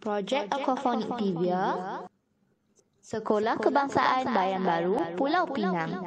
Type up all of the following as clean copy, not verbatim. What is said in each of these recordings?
Projek Aquaponic Pivia, Sekolah Kebangsaan Bayan Baru, Pulau Pinang.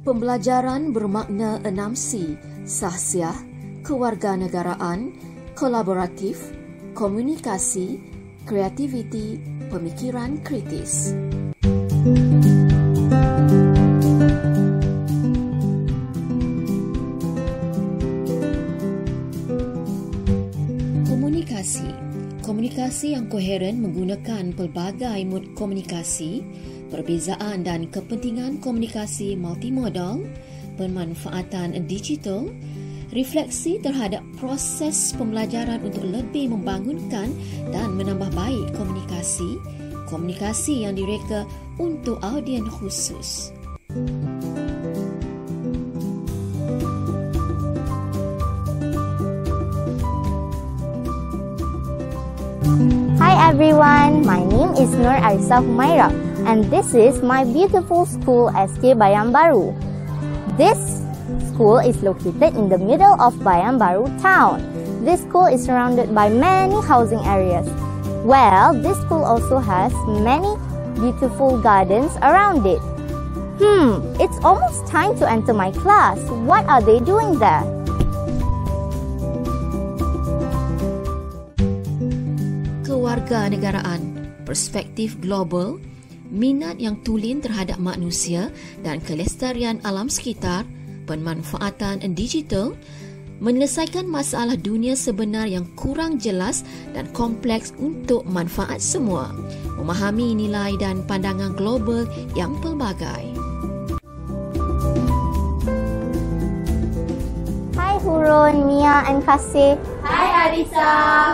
Pembelajaran bermakna 6C, sahsiah, kewarganegaraan, kolaboratif, komunikasi, kreativiti, pemikiran kritis. Komunikasi. Komunikasi yang koheren menggunakan pelbagai mod komunikasi, perbezaan dan kepentingan komunikasi multimodal, pemanfaatan digital, refleksi terhadap proses pembelajaran untuk lebih membangunkan dan menambah baik komunikasi, komunikasi yang direka untuk audien khusus. Hi everyone, my name is Nur Arisa Humaira and this is my beautiful school SK Bayan Baru. This school is located in the middle of Bayan Baru town. This school is surrounded by many housing areas. Well, this school also has many beautiful gardens around it. It's almost time to enter my class. What are they doing there? Kewarganegaraan, perspektif global, minat yang tulen terhadap manusia dan kelestarian alam sekitar, pemanfaatan digital, menyelesaikan masalah dunia sebenar yang kurang jelas dan kompleks untuk manfaat semua, memahami nilai dan pandangan global yang pelbagai. Hi Hurun, Mia and Kasih. Hi Arisa.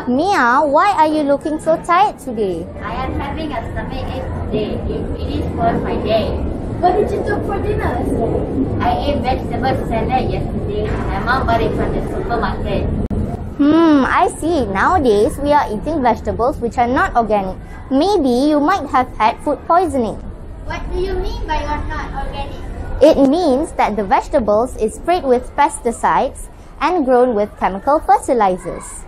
Mia, why are you looking so tired today? I am having a stomachache today. It is for my day. What did you do for dinner? I ate vegetable salad yesterday. My mom bought it from the supermarket. I see. Nowadays, we are eating vegetables which are not organic. Maybe you might have had food poisoning. What do you mean by you're not organic? It means that the vegetables is sprayed with pesticides and grown with chemical fertilizers.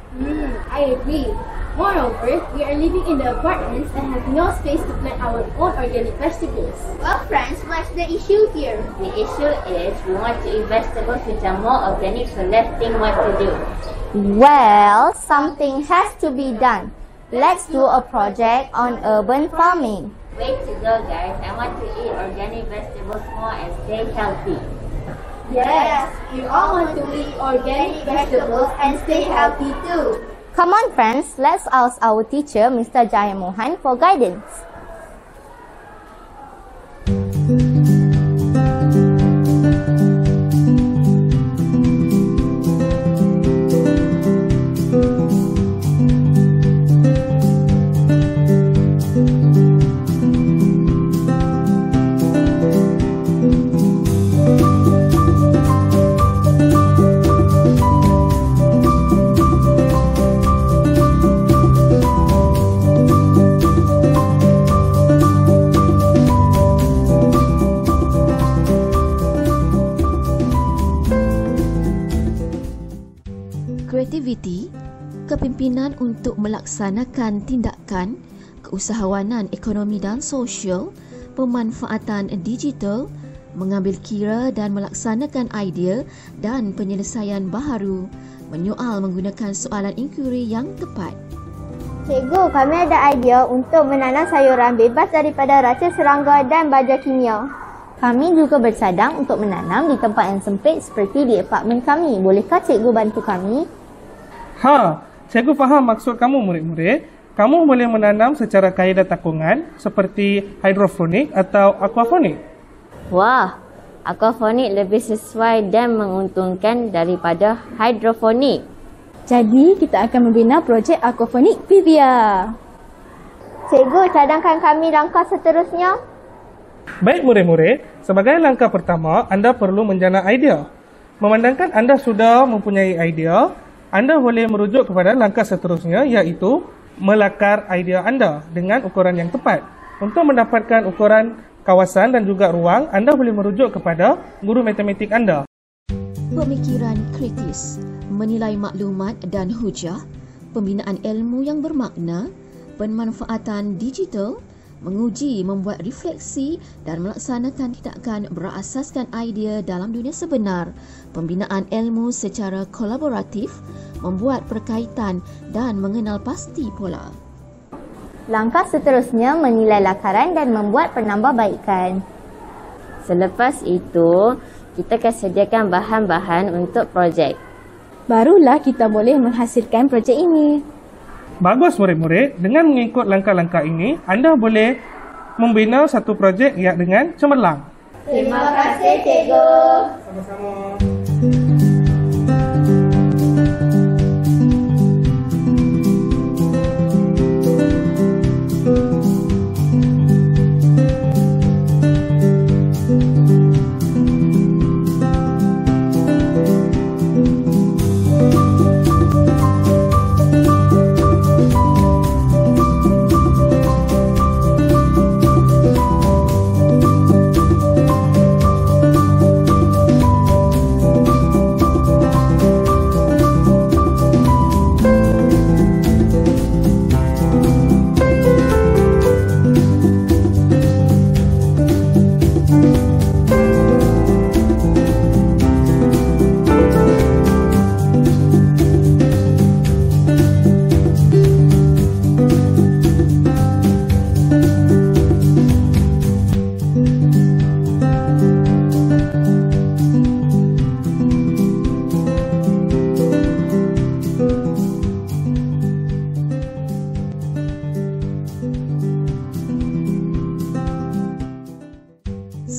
I agree. Moreover, we are living in the apartments and have no space to plant our own organic vegetables. Well, friends, what's the issue here? The issue is we want to eat vegetables which are more organic, so let's think what to do. Well, something has to be done. Let's do a project on urban farming. Way to go, guys. I want to eat organic vegetables more and stay healthy. Yes, we all want to eat organic vegetables and stay healthy too. Come on, friends, let's ask our teacher, Mr. Jaya Mohan, for guidance. Kreativiti, kepimpinan untuk melaksanakan tindakan, keusahawanan ekonomi dan sosial, pemanfaatan digital, mengambil kira dan melaksanakan idea dan penyelesaian baharu, menyoal menggunakan soalan inquiry yang tepat. Cikgu, kami ada idea untuk menanam sayuran bebas daripada racun serangga dan baja kimia. Kami juga bercadang untuk menanam di tempat yang sempit seperti di apartmen kami. Bolehkah cikgu bantu kami? Cikgu faham maksud kamu murid-murid. Kamu boleh menanam secara kaedah takungan seperti hidroponik atau aquaponik. Wah, aquaponik lebih sesuai dan menguntungkan daripada hidroponik. Jadi, kita akan membina projek aquaponik Pivia. Cikgu, cadangkan kami langkah seterusnya. Baik murid-murid, sebagai langkah pertama, anda perlu menjana idea. Memandangkan anda sudah mempunyai idea, anda boleh merujuk kepada langkah seterusnya iaitu melakar idea anda dengan ukuran yang tepat. Untuk mendapatkan ukuran kawasan dan juga ruang, anda boleh merujuk kepada guru matematik anda. Pemikiran kritis, menilai maklumat dan hujah, pembinaan ilmu yang bermakna, pemanfaatan digital, menguji, membuat refleksi dan melaksanakan tindakan berasaskan idea dalam dunia sebenar, pembinaan ilmu secara kolaboratif, membuat perkaitan dan mengenal pasti pola. Langkah seterusnya menilai lakaran dan membuat penambahbaikan. Selepas itu, kita akan sediakan bahan-bahan untuk projek. Barulah kita boleh menghasilkan projek ini. Bagus murid-murid, dengan mengikut langkah-langkah ini, anda boleh membina satu projek yang dengan cemerlang. Terima kasih, cikgu. Sama-sama.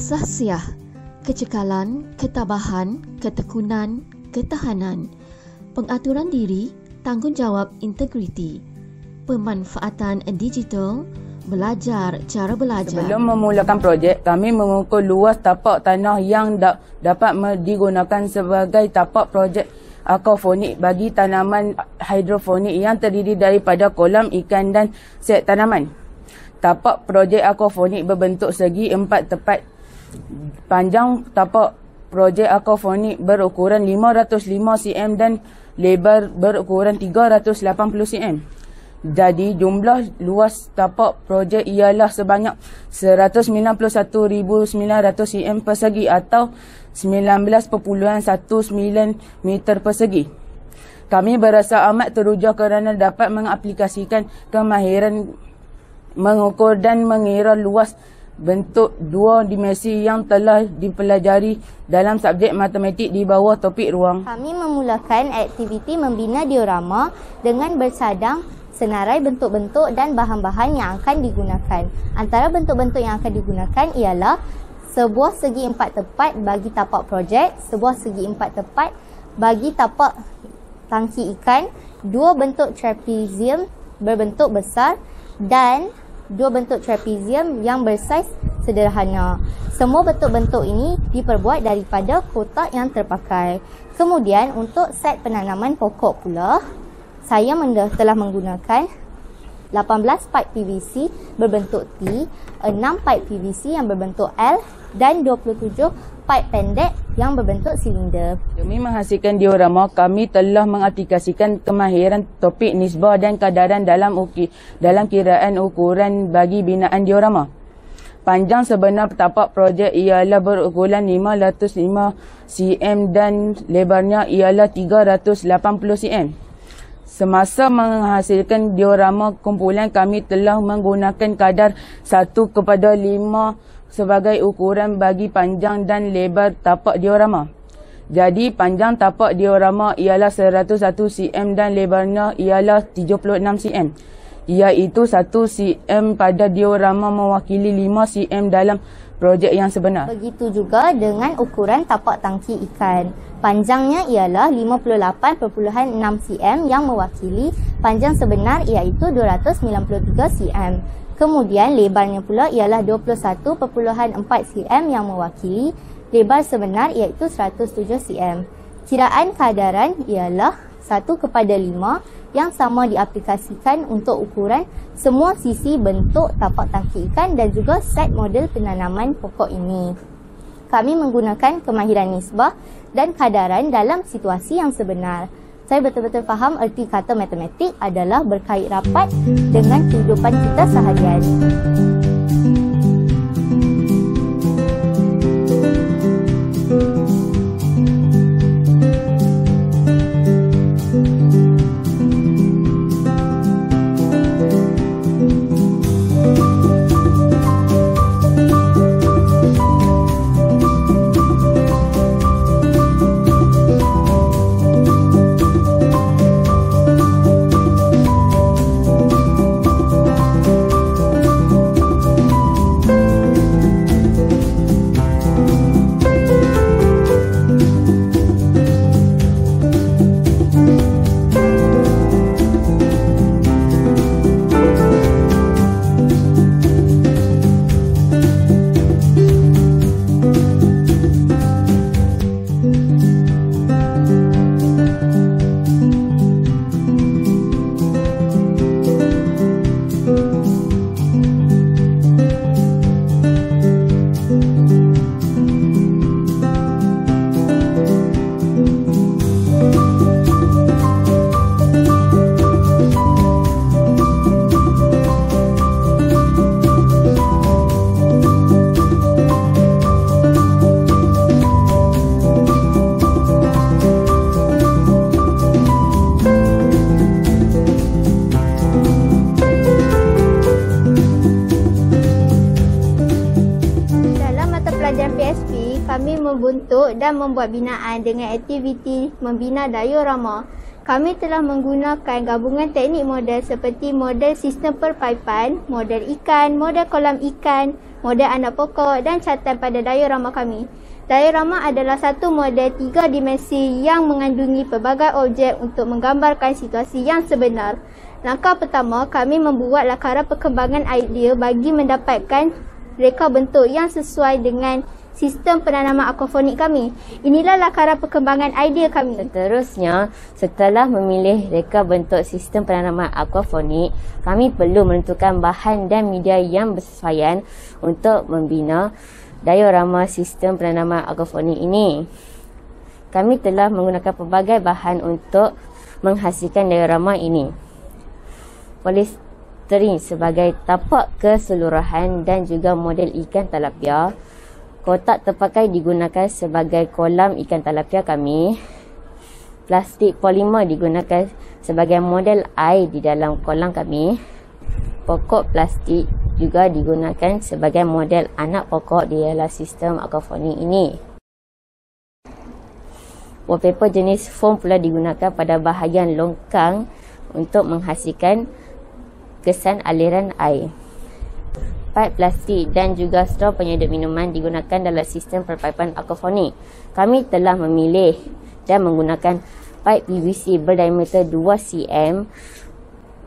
Sahsiah, kecekalan, ketabahan, ketekunan, ketahanan, pengaturan diri, tanggungjawab integriti, pemanfaatan digital, belajar cara belajar. Sebelum memulakan projek, kami mengukur luas tapak tanah yang dapat digunakan sebagai tapak projek aquaponik bagi tanaman hidroponik yang terdiri daripada kolam ikan dan set tanaman. Tapak projek aquaponik berbentuk segi 4 tepat. Panjang tapak projek aquaponik berukuran 505 cm dan lebar berukuran 380 cm. Jadi jumlah luas tapak projek ialah sebanyak 191,900 cm persegi atau 19.19 meter persegi. Kami berasa amat teruja kerana dapat mengaplikasikan kemahiran mengukur dan mengira luas bentuk dua dimensi yang telah dipelajari dalam subjek matematik di bawah topik ruang. Kami memulakan aktiviti membina diorama dengan bercadang senarai bentuk-bentuk dan bahan-bahan yang akan digunakan. Antara bentuk-bentuk yang akan digunakan ialah sebuah segi 4 tepat bagi tapak projek, sebuah segi 4 tepat bagi tapak tangki ikan, 2 bentuk trapezium berbentuk besar dan 2 bentuk trapezium yang bersaiz sederhana. Semua bentuk-bentuk ini diperbuat daripada kotak yang terpakai. Kemudian untuk set penanaman pokok pula, saya telah menggunakan 18 pipe PVC berbentuk T, 6 pipe PVC yang berbentuk L dan 27 pipe pendek yang berbentuk silinder. Demi menghasilkan diorama, kami telah mengaplikasikan kemahiran topik nisbah dan kadaran dalam kiraan ukuran bagi binaan diorama. Panjang sebenar tapak projek ialah berukuran 505 cm dan lebarnya ialah 380 cm. Semasa menghasilkan diorama kumpulan, kami telah menggunakan kadar 1:5 sebagai ukuran bagi panjang dan lebar tapak diorama. Jadi panjang tapak diorama ialah 101 cm dan lebarnya ialah 36 cm. Iaitu 1 cm pada diorama mewakili 5 cm dalam projek yang sebenar. Begitu juga dengan ukuran tapak tangki ikan. Panjangnya ialah 58.6 cm yang mewakili panjang sebenar iaitu 293 cm. Kemudian lebarnya pula ialah 21.4 cm yang mewakili lebar sebenar iaitu 107 cm. Kiraan kadaran ialah 1:5 yang sama diaplikasikan untuk ukuran semua sisi bentuk tapak tangki ikan dan juga set model penanaman pokok ini. Kami menggunakan kemahiran nisbah dan kadaran dalam situasi yang sebenar. Saya betul-betul faham erti kata matematik adalah berkait rapat dengan kehidupan kita seharian. Kami membentuk dan membuat binaan dengan aktiviti membina diorama. Kami telah menggunakan gabungan teknik model seperti model sistem perpaipan, model ikan, model kolam ikan, model anak pokok dan catatan pada diorama kami. Diorama adalah satu model 3 dimensi yang mengandungi pelbagai objek untuk menggambarkan situasi yang sebenar. Langkah pertama, kami membuat lakaran perkembangan idea bagi mendapatkan reka bentuk yang sesuai dengan sistem penanaman aquaponik kami. Inilah lakaran perkembangan idea kami. Seterusnya, setelah memilih reka bentuk sistem penanaman aquaponik, kami perlu menentukan bahan dan media yang bersesuaian untuk membina diorama sistem penanaman aquaponik ini. Kami telah menggunakan pelbagai bahan untuk menghasilkan diorama ini. Polistiren sebagai tapak keseluruhan dan juga model ikan tilapia. Kotak terpakai digunakan sebagai kolam ikan tilapia kami. Plastik polimer digunakan sebagai model air di dalam kolam kami. Pokok plastik juga digunakan sebagai model anak pokok di dalam sistem aquaponik ini. Wallpaper jenis foam pula digunakan pada bahagian longkang untuk menghasilkan kesan aliran air. Paip plastik dan juga straw penyedut minuman digunakan dalam sistem perpaipan aquaponik. Kami telah memilih dan menggunakan paip PVC berdiameter 2 cm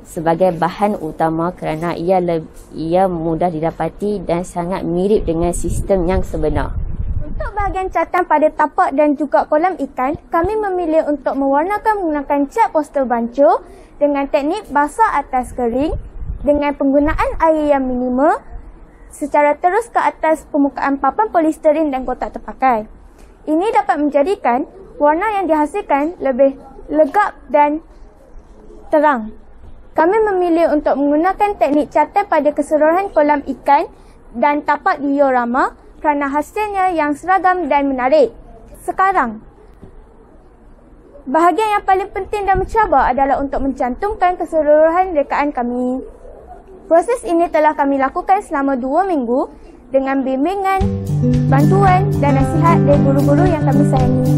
sebagai bahan utama kerana ia mudah didapati dan sangat mirip dengan sistem yang sebenar. Untuk bahagian catatan pada tapak dan juga kolam ikan, kami memilih untuk mewarnakan menggunakan cat postel bancuh dengan teknik basah atas kering dengan penggunaan air yang minima secara terus ke atas permukaan papan polistiren dan kotak terpakai. Ini dapat menjadikan warna yang dihasilkan lebih legap dan terang. Kami memilih untuk menggunakan teknik catatan pada keseluruhan kolam ikan dan tapak diorama kerana hasilnya yang seragam dan menarik. Sekarang, Bahagian yang paling penting dan mencabar adalah untuk mencantumkan keseluruhan rekaan kami. Proses ini telah kami lakukan selama 2 minggu dengan bimbingan, bantuan dan nasihat dari guru-guru yang kami sayangi.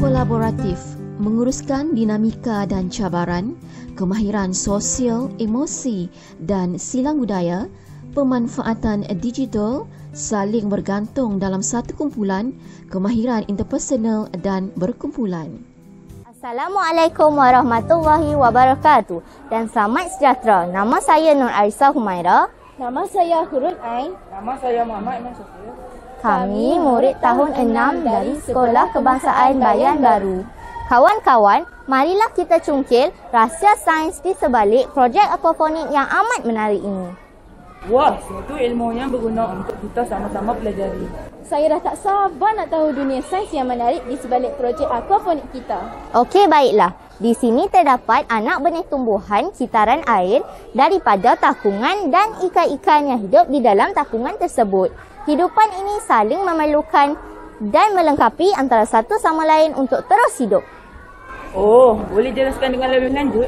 Kolaboratif, menguruskan dinamika dan cabaran, kemahiran sosial, emosi dan silang budaya, pemanfaatan digital, saling bergantung dalam satu kumpulan, kemahiran interpersonal dan berkumpulan. Assalamualaikum warahmatullahi wabarakatuh dan selamat sejahtera. Nama saya Nur Arisa Humaira. Nama saya Hurun Ain. Nama saya Muhammad Iman Sofia. Kami murid tahun 6 dari Sekolah Kebangsaan Bayan Baru. Kawan-kawan, marilah kita cungkil rahsia sains di sebalik projek aquaponik yang amat menarik ini. Wah, suatu ilmu yang berguna untuk kita sama-sama pelajari. Saya dah tak sabar nak tahu dunia sains yang menarik di sebalik projek aquaponik kita. Okey, baiklah. Di sini terdapat anak benih tumbuhan kitaran air daripada takungan dan ikan-ikan yang hidup di dalam takungan tersebut. Hidupan ini saling memerlukan dan melengkapi antara satu sama lain untuk terus hidup. Oh, boleh jelaskan dengan lebih lanjut?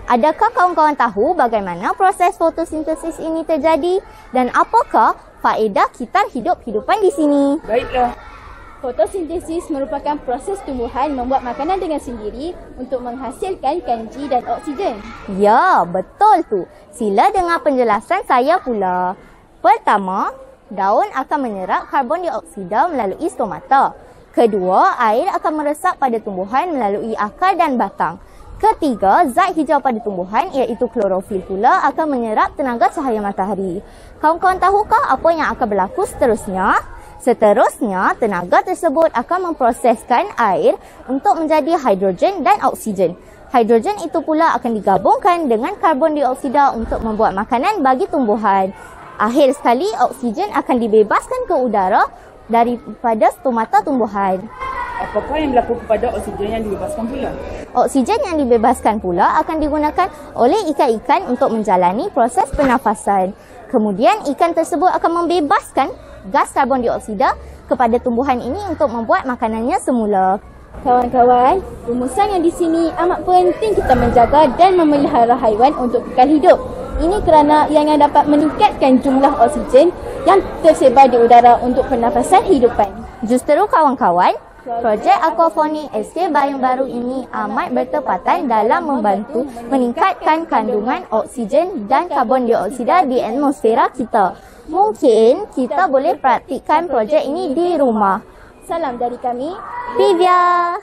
Adakah kawan-kawan tahu bagaimana proses fotosintesis ini terjadi dan apakah faedah kitar hidup-hidupan di sini? Baiklah. Fotosintesis merupakan proses tumbuhan membuat makanan dengan sendiri untuk menghasilkan kanji dan oksigen. Ya, betul tu. Sila dengar penjelasan saya pula. Pertama, daun akan menyerap karbon dioksida melalui stomata. Kedua, air akan meresap pada tumbuhan melalui akar dan batang. Ketiga, zat hijau pada tumbuhan iaitu klorofil pula akan menyerap tenaga cahaya matahari. Kawan-kawan tahukah apa yang akan berlaku seterusnya? Seterusnya, tenaga tersebut akan memproseskan air untuk menjadi hidrogen dan oksigen. Hidrogen itu pula akan digabungkan dengan karbon dioksida untuk membuat makanan bagi tumbuhan. Akhir sekali, oksigen akan dibebaskan ke udara daripada stomata tumbuhan. Apakah yang berlaku kepada oksigen yang dibebaskan pula? Oksigen yang dibebaskan pula akan digunakan oleh ikan-ikan untuk menjalani proses pernafasan. Kemudian, ikan tersebut akan membebaskan gas karbon dioksida kepada tumbuhan ini untuk membuat makanannya semula. Kawan-kawan, rumusan yang di sini amat penting kita menjaga dan memelihara haiwan untuk kekal hidup. Ini kerana ianya dapat meningkatkan jumlah oksigen yang tersebar di udara untuk pernafasan hidupan. Justeru kawan-kawan, projek aquaponik SK Bayan Baru ini amat bertepatan dalam membantu meningkatkan kandungan oksigen dan karbon dioksida di atmosfera kita. Mungkin kita boleh praktikkan projek ini di rumah. Salam dari kami, Divya.